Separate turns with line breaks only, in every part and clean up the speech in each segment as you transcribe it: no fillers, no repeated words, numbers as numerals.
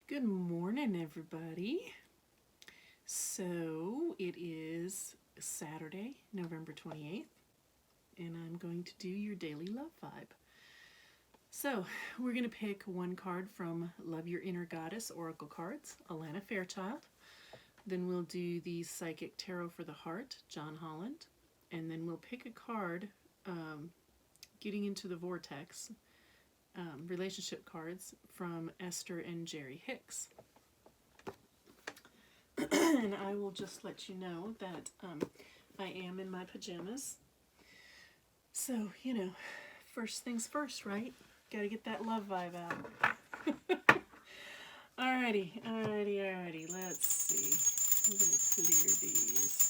Good morning, everybody. So it is Saturday, November 28th, and I'm going to do your daily love vibe. So we're going to pick one card from Love Your Inner Goddess Oracle Cards, Alana Fairchild. Then we'll do the Psychic Tarot for the Heart, John Holland. And then we'll pick a card, Getting into the Vortex, relationship cards from Esther and Jerry Hicks. And I will just let you know that I am in my pajamas. So, first things first, right? Gotta get that love vibe out. Alrighty. Let's see. I'm gonna clear these.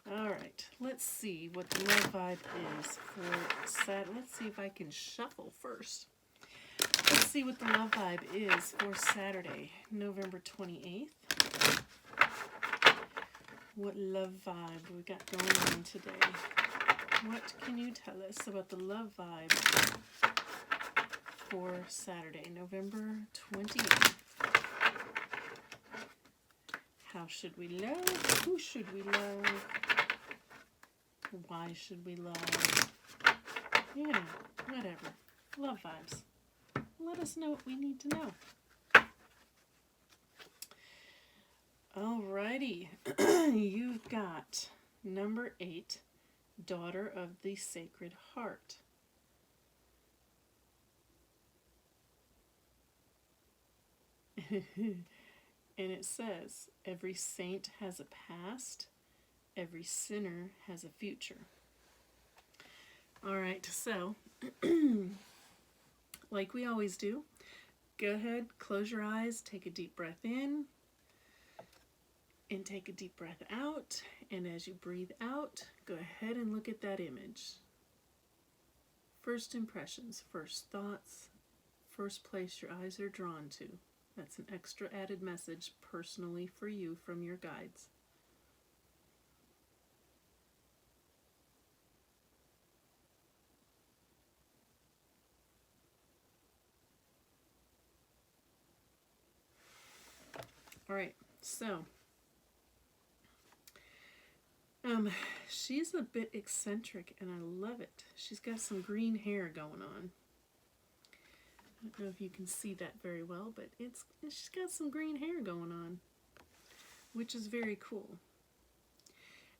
Alright, let's see what the love vibe is for Saturday. Let's see if I can shuffle first. Let's see what the love vibe is for Saturday, November 28th. What love vibe we got going on today? What can you tell us about the love vibe for Saturday, November 28th? How should we love? Who should we love? Why should we love? Whatever. Love vibes. Let us know what we need to know. Alrighty. You've got number 8, Daughter of the Sacred Heart. And it says, every saint has a past, every sinner has a future. Alright, so, like we always do, go ahead, close your eyes, take a deep breath in, and take a deep breath out. And as you breathe out, go ahead and look at that image. First impressions, first thoughts, first place your eyes are drawn to. That's an extra added message personally for you from your guides. Alright, so she's a bit eccentric and I love it. She's got some green hair going on. I don't know if you can see that very well, but she's got some green hair going on, which is very cool.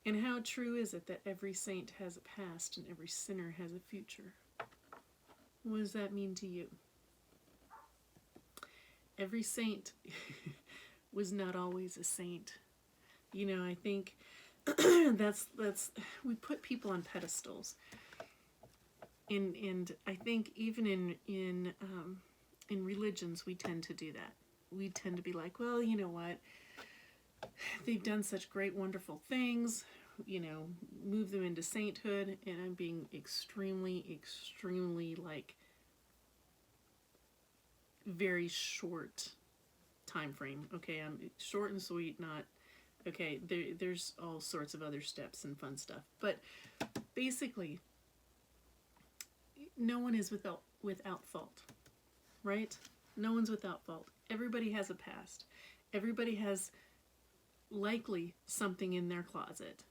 And how true is it that every saint has a past and every sinner has a future? What does that mean to you? Every saint was not always a saint. I think that's we put people on pedestals, and I think even in religions we tend to do that. We tend to be like, well, you know what, they've done such great wonderful things, move them into sainthood. And I'm being extremely like very short time frame. Okay, I'm short and sweet, not okay. There's all sorts of other steps and fun stuff, but basically, no one is without fault, right? No one's without fault. Everybody has a past. Everybody has likely something in their closet,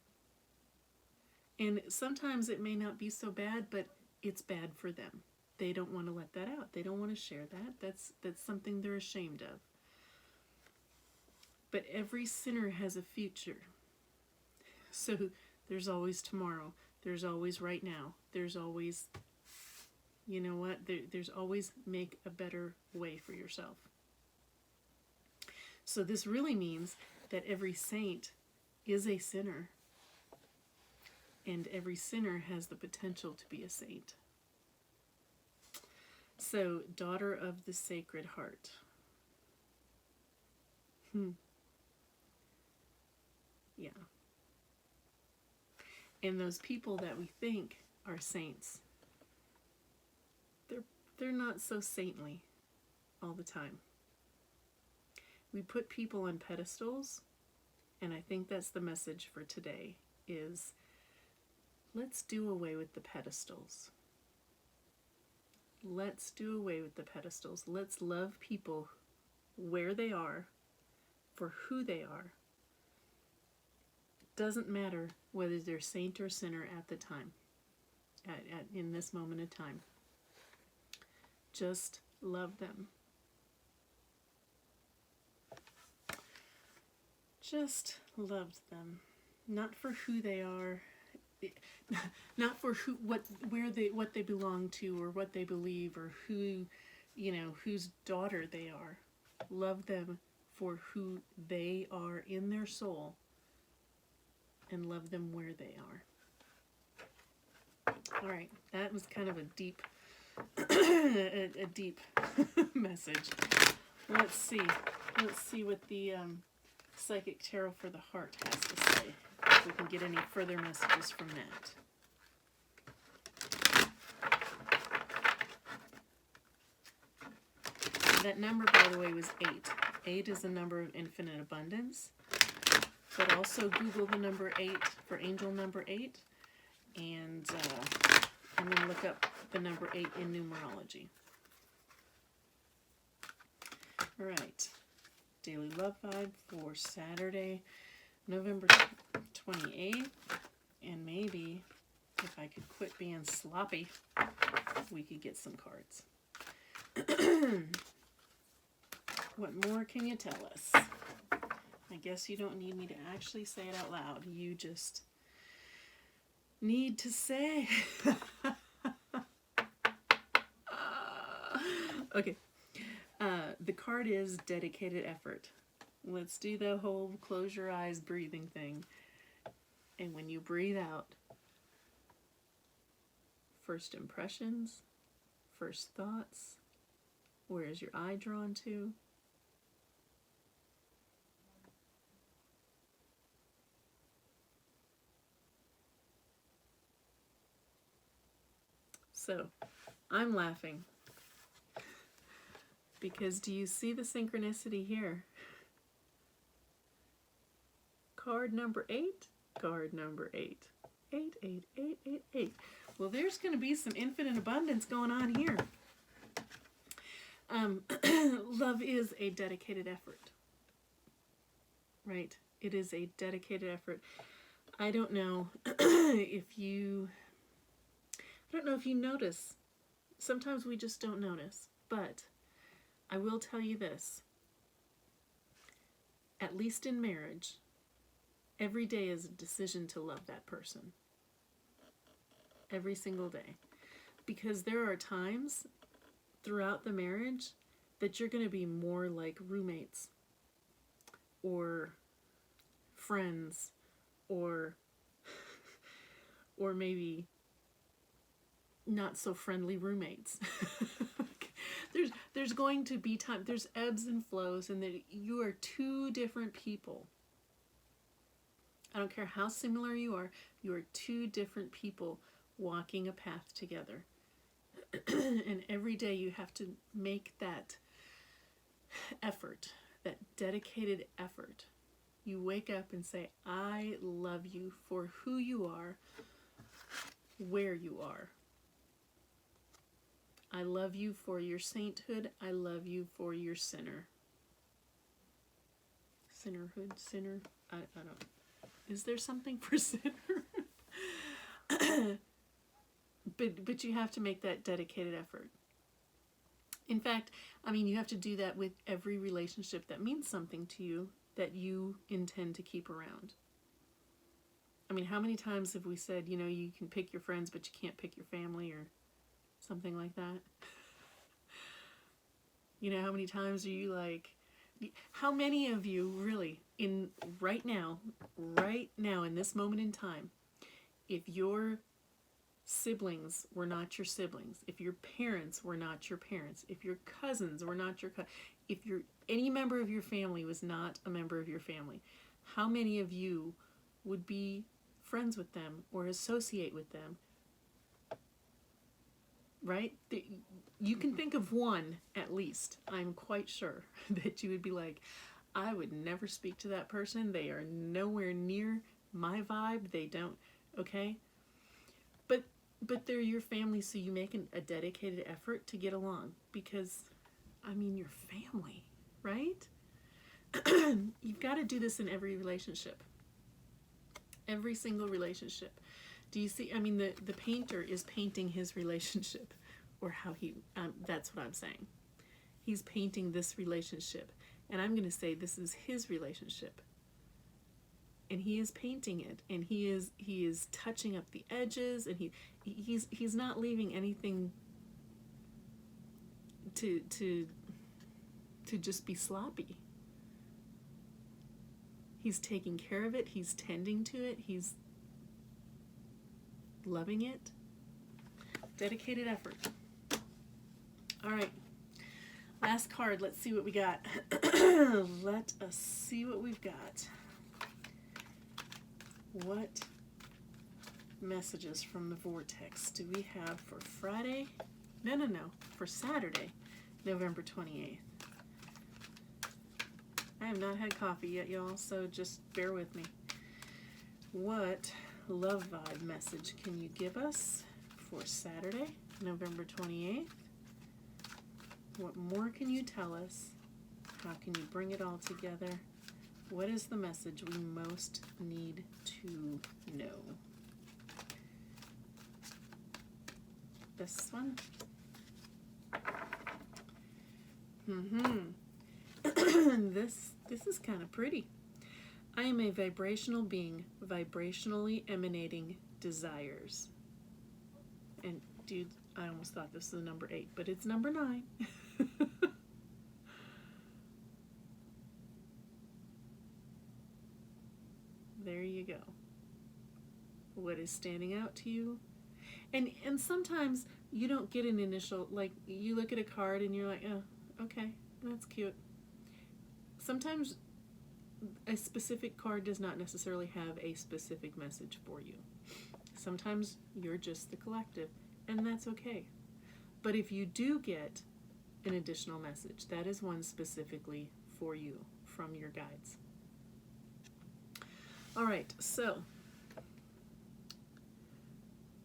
and sometimes it may not be so bad, but it's bad for them. They don't want to let that out. They don't want to share that. That's something they're ashamed of. But every sinner has a future. So there's always tomorrow. There's always right now. There's always, there's always make a better way for yourself. So this really means that every saint is a sinner. And every sinner has the potential to be a saint. So, Daughter of the Sacred Heart. Yeah. And those people that we think are saints, they're not so saintly all the time. We put people on pedestals, and I think that's the message for today is let's do away with the pedestals. Let's do away with the pedestals. Let's love people where they are, for who they are. Doesn't matter whether they're saint or sinner at the time, in this moment of time. Just love them. Just love them. Not for who they are, not for what they belong to, or what they believe, or who, whose daughter they are. Love them for who they are in their soul, and love them where they are. All right, that was kind of a deep, a deep message. Let's see what the Psychic Tarot for the Heart has to say. If we can get any further messages from that. That number, by the way, was 8. 8 is a number of infinite abundance. But also Google the number 8 for angel number 8, and then look up the number 8 in numerology. All right. Daily Love Vibe for Saturday, November 28th. And maybe, if I could quit being sloppy, we could get some cards. What more can you tell us? I guess you don't need me to actually say it out loud. You just need to say. Okay. The card is dedicated effort. Let's do the whole close your eyes breathing thing. And when you breathe out, first impressions, first thoughts, where is your eye drawn to? So, I'm laughing. Because do you see the synchronicity here? Card number 8, card number 8. 8, 8, 8, 8, 8. Well, there's going to be some infinite abundance going on here. Love is a dedicated effort. Right? It is a dedicated effort. I don't know if you notice. Sometimes we just don't notice. But I will tell you this. At least in marriage, every day is a decision to love that person. Every single day. Because there are times throughout the marriage that you're going to be more like roommates or friends or maybe not so friendly roommates. There's going to be time, there's ebbs and flows, and that you are two different people. I don't care how similar you are two different people walking a path together. And every day you have to make that effort, that dedicated effort. You wake up and say, I love you for who you are, where you are. I love you for your sainthood. I love you for your sinner. Sinnerhood, sinner. I don't. Is there something for sinner? But you have to make that dedicated effort. In fact, you have to do that with every relationship that means something to you, that you intend to keep around. How many times have we said, you can pick your friends, but you can't pick your family, or something like that? How many times are you like, how many of you really, right now, in this moment in time, if your siblings were not your siblings, if your parents were not your parents, if your cousins were not your cousins, if any member of your family was not a member of your family, how many of you would be friends with them or associate with them? Right? You can think of one, at least. I'm quite sure that you would be like, I would never speak to that person. They are nowhere near my vibe. They don't, okay? But but they're your family, so you make a dedicated effort to get along because, I mean, you're family, right? You've got to do this in every relationship, every single relationship. Do you see? I mean, the painter is painting his relationship, or how he, that's what I'm saying. He's painting this relationship, and I'm going to say this is his relationship. And he is painting it, and he is touching up the edges, and he's not leaving anything to just be sloppy. He's taking care of it, he's tending to it, he's loving it. Dedicated effort. All right. Last card. Let's see what we got. Let us see what we've got. What messages from the vortex do we have for Friday? No, for Saturday, November 28th. I have not had coffee yet, y'all, so just bear with me. What love vibe message can you give us for Saturday, November 28th? What more can you tell us? How can you bring it all together? What is the message we most need to know? This one? This is kind of pretty. I am a vibrational being, vibrationally emanating desires. And dude, I almost thought this was number 8, but it's number 9. There you go. What is standing out to you? And sometimes you don't get an initial, like you look at a card and you're like, oh, okay, that's cute. Sometimes a specific card does not necessarily have a specific message for you. Sometimes you're just the collective, and that's okay. But if you do get an additional message, that is one specifically for you from your guides. All right, so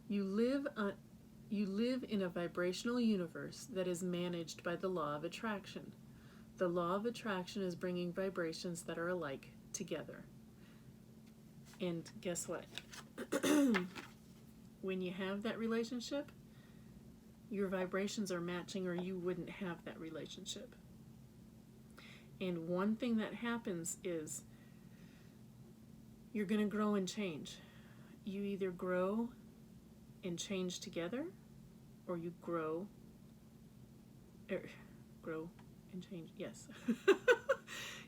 you live in a vibrational universe that is managed by the law of attraction. The law of attraction is bringing vibrations that are alike together. And guess what? When you have that relationship, your vibrations are matching, or you wouldn't have that relationship. And one thing that happens is you're going to grow and change. You either grow and change together, or you grow and change. Yes.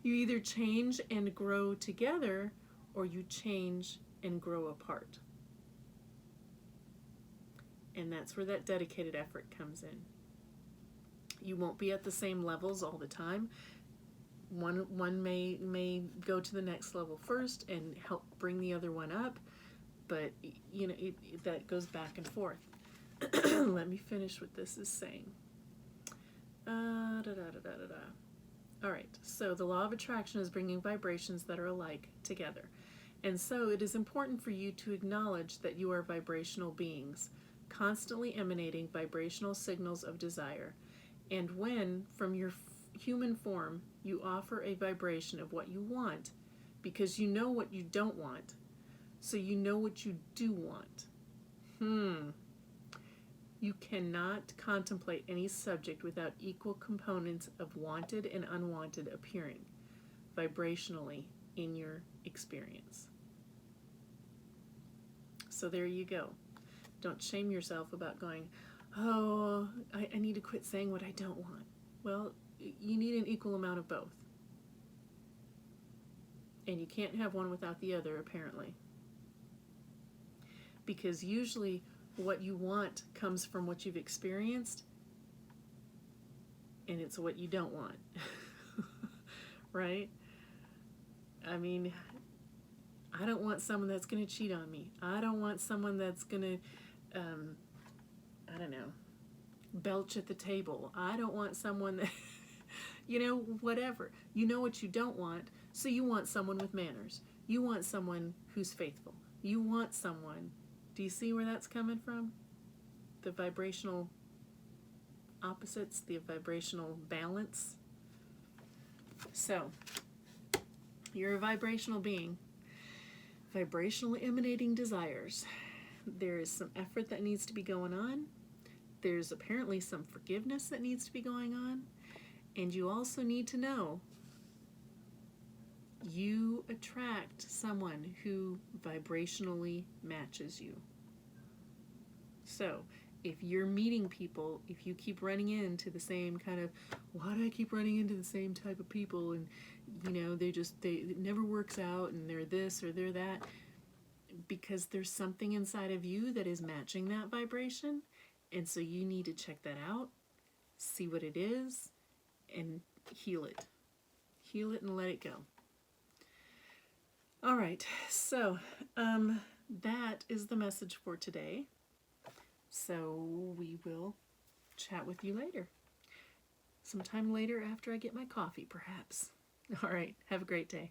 You either change and grow together, or you change and grow apart. And that's where that dedicated effort comes in. You won't be at the same levels all the time. One may go to the next level first and help bring the other one up, but you know that goes back and forth. Let me finish what this is saying. All right, so the law of attraction is bringing vibrations that are alike together. And so it is important for you to acknowledge that you are vibrational beings, constantly emanating vibrational signals of desire. And when, from your human form, you offer a vibration of what you want, because you know what you don't want, so you know what you do want. You cannot contemplate any subject without equal components of wanted and unwanted appearing vibrationally in your experience. So there you go. Don't shame yourself about going, oh, I need to quit saying what I don't want. Well, you need an equal amount of both. And you can't have one without the other, apparently. Because usually what you want comes from what you've experienced, and it's what you don't want. Right? I mean, I don't want someone that's going to cheat on me. I don't want someone that's going to, I don't know, belch at the table. I don't want someone that, you know, whatever. You know what you don't want, so you want someone with manners. You want someone who's faithful. You want someone. Do you see where that's coming from? the vibrational opposites, the vibrational balance. So, you're a vibrational being, vibrational emanating desires. There is some effort that needs to be going on. There's apparently some forgiveness that needs to be going on. And you also need to know you attract someone who vibrationally matches you. So, if you're meeting people, if you keep running into the same kind of, why do I keep running into the same type of people, and it never works out, and they're this or they're that, because there's something inside of you that is matching that vibration, and so you need to check that out, see what it is, and heal it. Heal it and let it go. All right, so that is the message for today. So we will chat with you later. Sometime later after I get my coffee, perhaps. All right, have a great day.